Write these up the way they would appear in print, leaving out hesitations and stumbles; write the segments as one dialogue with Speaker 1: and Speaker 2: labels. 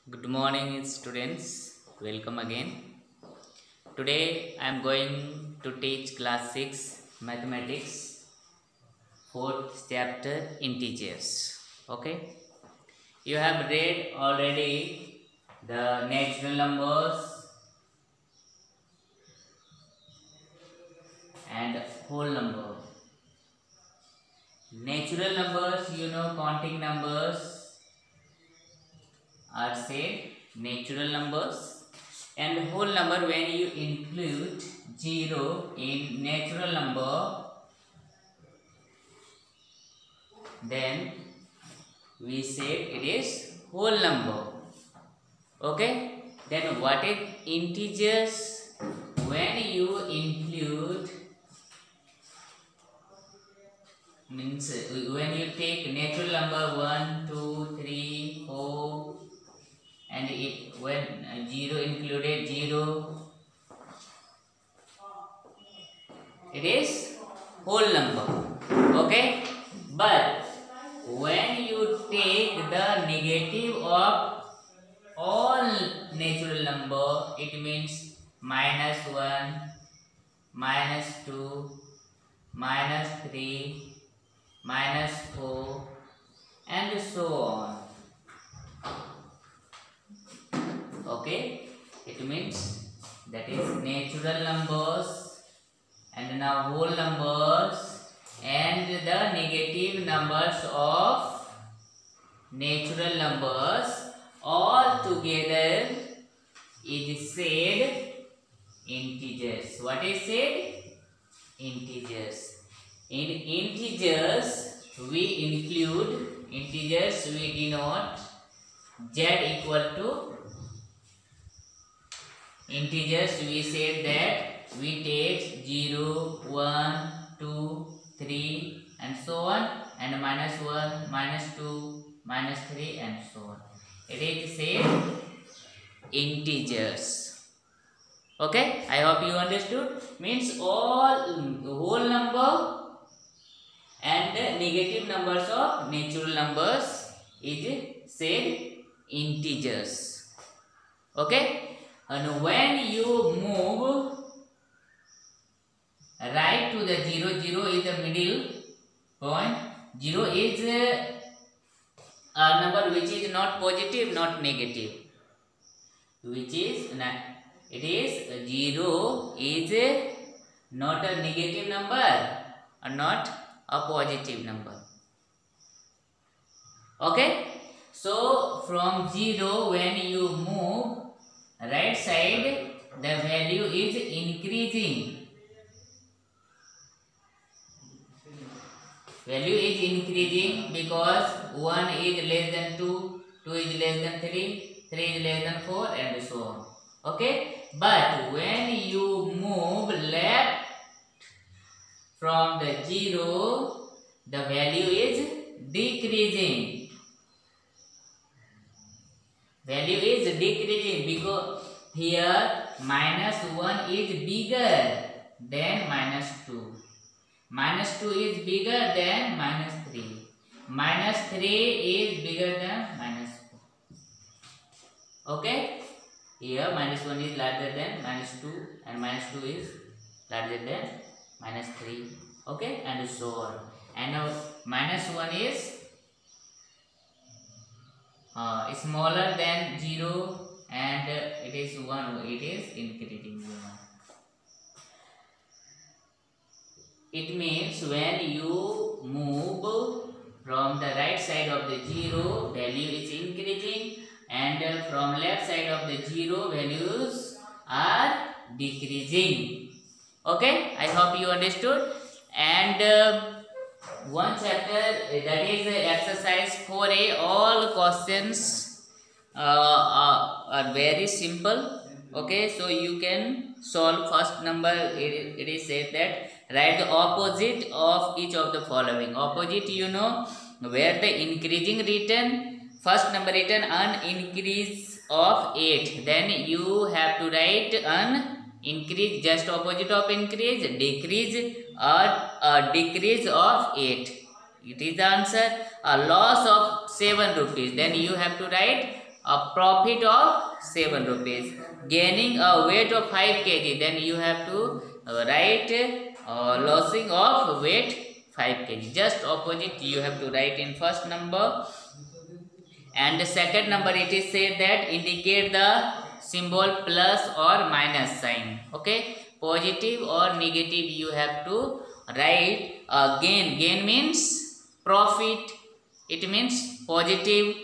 Speaker 1: Good morning, students. Welcome again. Today I am going to teach class 6 mathematics, 4th chapter integers. Okay, you have read already the natural numbers and whole number. Natural numbers, counting numbers are said natural numbers, and whole number, when you include 0 in natural number, then we say it is whole number. Okay, then what is integers? When you include, means when you take natural number 1, 2, 3, 4, and when 0 included 0, it is whole number. Okay, but when you take the negative of all natural number, it means -1, -2, -3, -4, and so on. Okay, it means that is natural numbers, and now whole numbers, and the negative numbers of natural numbers all together is said integers. What is said? Integers. In integers we include, integers we denote z equal to, integers we said that we take 0, 1, 2, 3 and so on, and -1, -2, -3 and so on. It is said integers. Okay, I hope you understood. Means all whole number and negative numbers of natural numbers is said integers. Okay, and when you move right to the 0, 0 is the middle point. 0 is a number which is not positive, not negative, which is it is 0 is not a negative number or not a positive number. Okay, so from 0 when you move right side, the value is increasing. Value is increasing because 1 is less than 2, 2 is less than 3, 3 is less than 4 and so on. Okay, but when you move left from the 0, the value is decreasing. Value is decreasing because here -1 is bigger than -2. -2 is bigger than -3. -3 is bigger than -4. Okay, here -1 is larger than -2 and -2 is larger than -3. Okay, and so on. And now -1 is smaller than 0, and it is 1. It is increasing 1. It means when you move from the right side of the 0, value is increasing, and from left side of the 0, values are decreasing. Okay, I hope you understood. And one chapter, that is exercise 4a. All questions are very simple. Okay, so you can solve first number. It is said that write the opposite of each of the following. Opposite, where the increasing written, first number written an increase of 8, then you have to write an increase, just opposite of increase, decrease, or a decrease of 8. It is the answer. A loss of 7 rupees, then you have to write a profit of 7 rupees. Gaining a weight of 5 kg, then you have to write losing of weight 5 kg. Just opposite you have to write in first number. And the second number, it is said that indicate the symbol plus or minus sign. Okay, positive or negative you have to write. Gain, gain means profit, it means positive.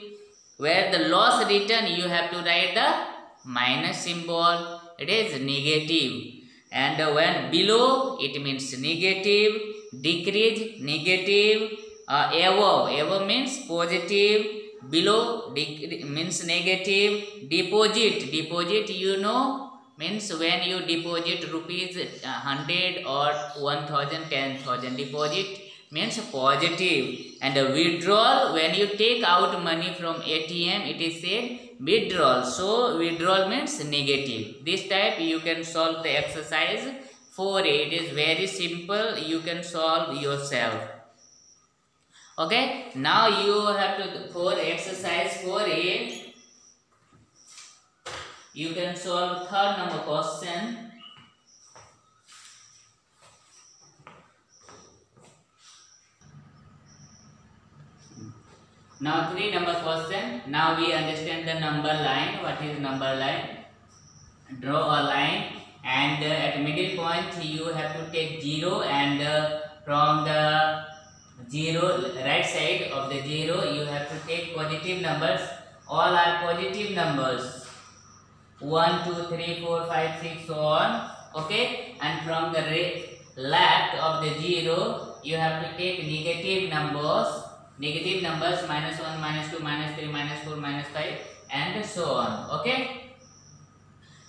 Speaker 1: Where the loss written, you have to write the minus symbol, it is negative. And when below, it means negative. Decrease, negative. Above means positive. Below means negative. Deposit you know means when you deposit rupees 100 or 1000, 10,000. Deposit means positive. And withdrawal, when you take out money from ATM, it is said withdrawal. So withdrawal means negative. This type you can solve the exercise 4A. It is very simple, you can solve yourself. Okay, now you have to, for exercise 4A, you can solve third number question. Now 3 number question. Now we understand the number line. What is number line? Draw a line, and at middle point you have to take 0, and from the 0 right side of the 0 you have to take positive numbers. All are positive numbers, 1 2 3 4 5 6 so on. Okay, and from the left of the 0 you have to take negative numbers. Negative numbers, -1, -2, -3, -4, -5 and so on. Okay,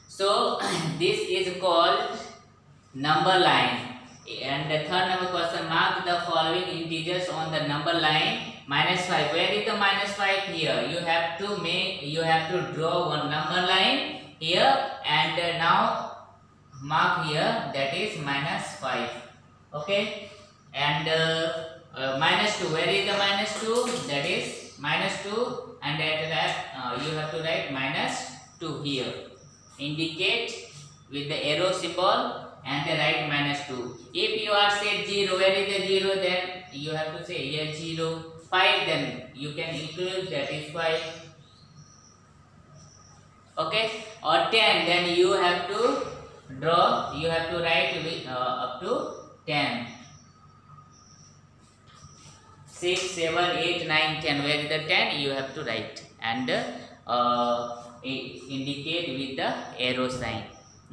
Speaker 1: so this is called number line. And the third number question, mark the following integers on the number line. -5, where is the -5? Here you have to make, you have to draw one number line here, and now mark here, that is -5. Okay, and -2, where is the -2? That is -2, and at that you have to write -2 here. Indicate with the arrow symbol and write -2. If you are said 0, where is the 0? Then you have to say here 0. 5, then you can include, that is 5. Okay, or 10, then you have to draw, you have to write with, up to 10. 6, 7, 8, 9, 10. Where is the 10? You have to write and indicate with the arrow sign.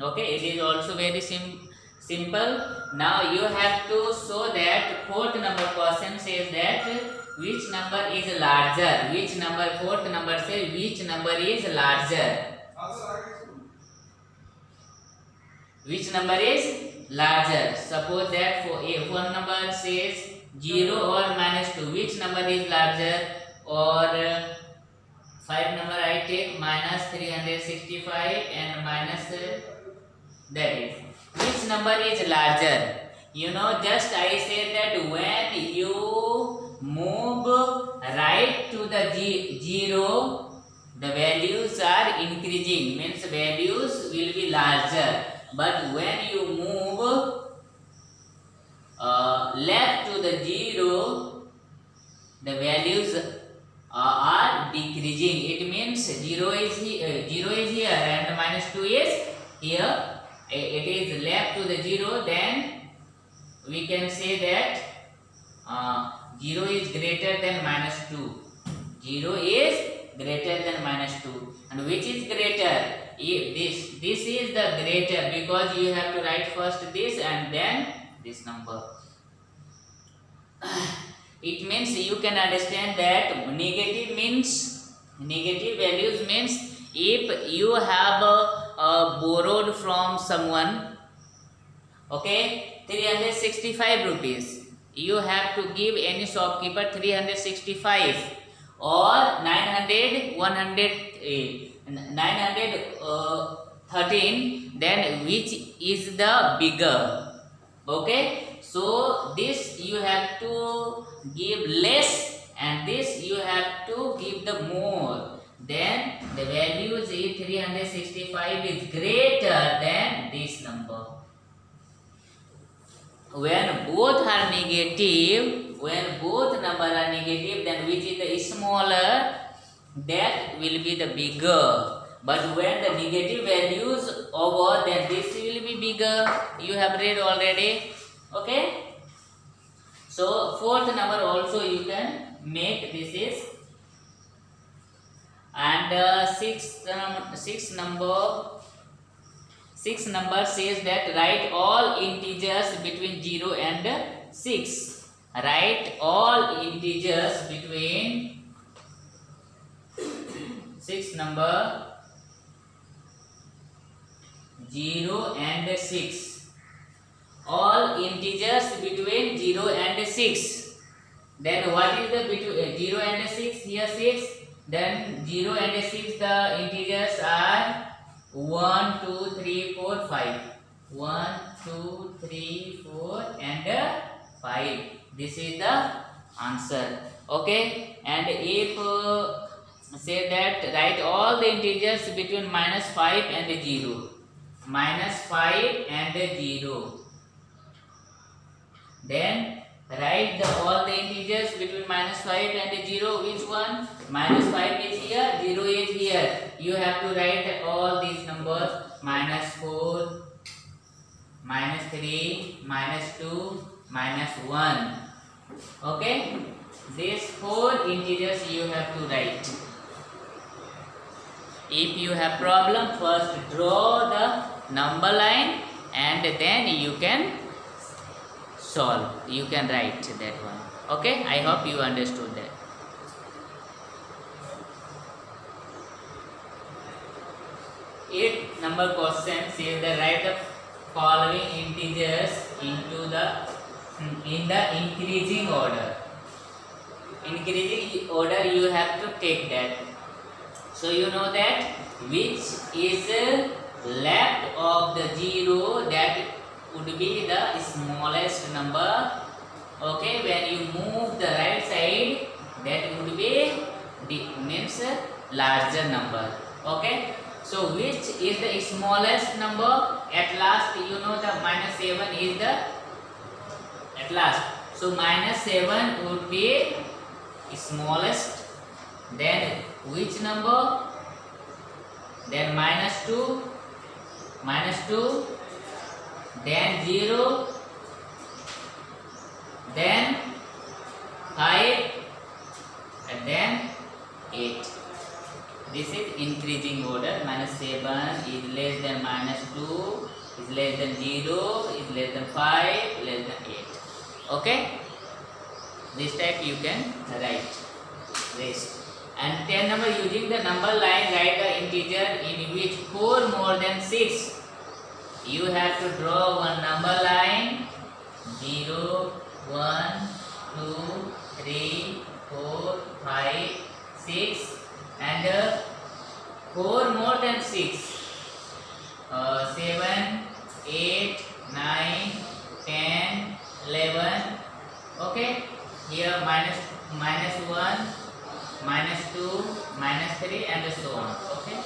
Speaker 1: Okay, it is also very simple. Now you have to show that fourth number question says that which number is larger. Which number? Fourth number says which number is larger. Which number is larger? Suppose that for a one number says 0 or -2, which number is larger? Or 5 number I take -365 and minus that is, which number is larger? You know, just I said that when you move right to the 0, the values are increasing, means values will be larger. But when you move left to the 0, the values are decreasing. It means 0 is here and -2 is here. It is left to the 0, then we can say that 0 is greater than -2. 0 is greater than -2. And which is greater? If this is the greater, because you have to write first this and then this number. It means you can understand that negative values means if you have borrowed from someone, okay, 365 rupees, you have to give any shopkeeper 365 or 913, then which is the bigger? Okay, so this you have to give less and this you have to give the more. then the value is 365 is greater than this number. When both are negative, when both numbers are negative, then which is the smaller, that will be the bigger. But when the negative values over, then this will be bigger. You have read already. Okay. So fourth number also you can make. This is, and sixth number says that write all integers between 0 and 6. Write all integers between sixth number 0 and 6. All integers between 0 and 6. Then what is the between 0 and 6? Here 6. Then 0 and 6, the integers are 1, 2, 3, 4, 5. 1, 2, 3, 4 and 5. This is the answer. Okay. And if say that write all the integers between -5 and 0. -5 and 0. Then write all the integers between -5 and 0. Which one? -5 is here, 0 is here. You have to write all these numbers: -4, -3, -2, -1. Okay? These 4 integers you have to write. If you have problem, first draw the number line and then you can solve. You can write that one. Okay? I hope you understood that. Eighth number question says that write the following integers into in the increasing order. Increasing order you have to take that. So you know that which is left of the 0, that would be the smallest number. Okay, when you move the right side, that would be means larger number. Okay, so which is the smallest number? At last you know the -7 is the at last. So -7 would be smallest. Then which number? Then -2, then 0, then 5, and then 8. This is increasing order. -7 is less than -2, is less than 0, is less than 5, less than 8. Okay? This type you can write this. And 10 number, using the number line, write the integer in which 4 more than 6. You have to draw one number line: 0, 1, 2, 3, 4, 5, 6, and 4 more than 6. 7, 8, 9, 10, 11. Okay. Here -1, -2, -3, and so on. Okay.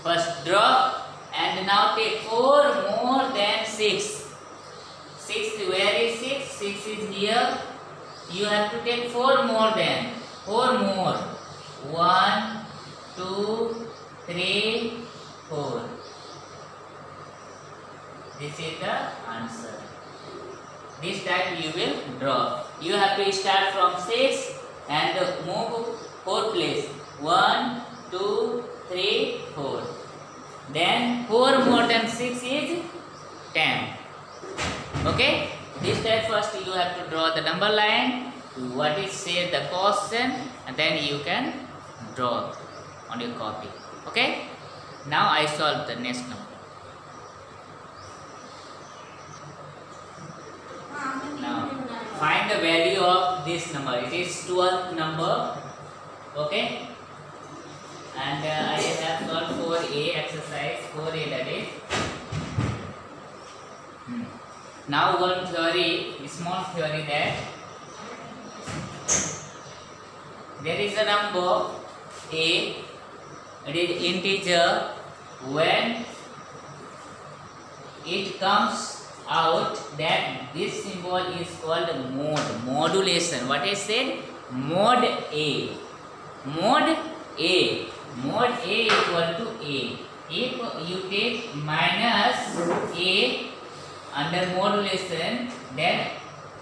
Speaker 1: First draw, and now take 4 more than 6. 6, where is 6? 6 is here. You have to take 4 more than 4 more. 1, 2, 3, 4. This is the answer. This type you will draw. You have to start from 6 and move 4 place. 1, 2, 3, 4. Then 4 more than 6 is 10. Okay? This type first you have to draw the number line. What is say the question, and then you can draw on your copy. Okay? Now I solve the next number. Now find the value of this number. It is 12th number. Okay, and I have solved 4a, exercise 4a, that is. Now one theory, small theory, that there is a number a, it is integer. When it comes out, that this symbol is called modulation. What I said? Mod a. Mod a. Mod a equal to a. If you take minus a under modulation, then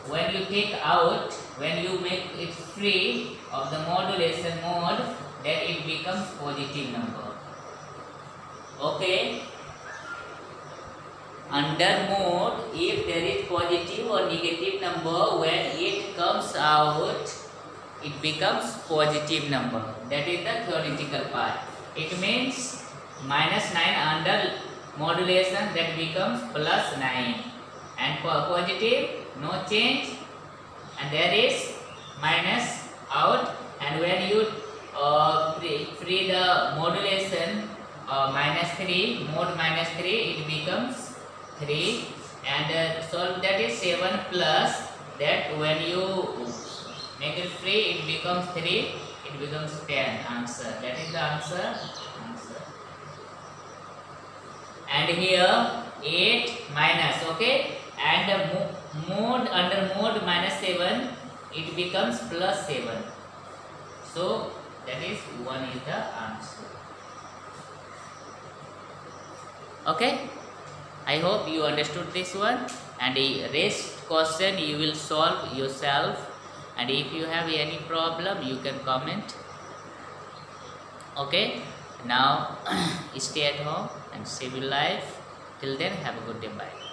Speaker 1: when you take out, when you make it free of the modulation mode, then it becomes positive number. Okay. Under mode, if there is positive or negative number, when it comes out, it becomes positive number. That is the theoretical part. It means minus 9 under modulation, that becomes plus 9. And for positive, no change. And there is minus out. And when you free the modulation, minus 3, mode minus 3, it becomes 3. And so that is 7 plus that. When you make it free, it becomes 3, it becomes 10. Answer. That is the answer. And here 8 minus, okay, and mode under mode minus 7, it becomes plus 7. So that is 1 is the answer. Okay, I hope you understood this one, and the rest question you will solve yourself. And if you have any problem, you can comment. Okay, now stay at home and save your life. Till then, have a good day. Bye.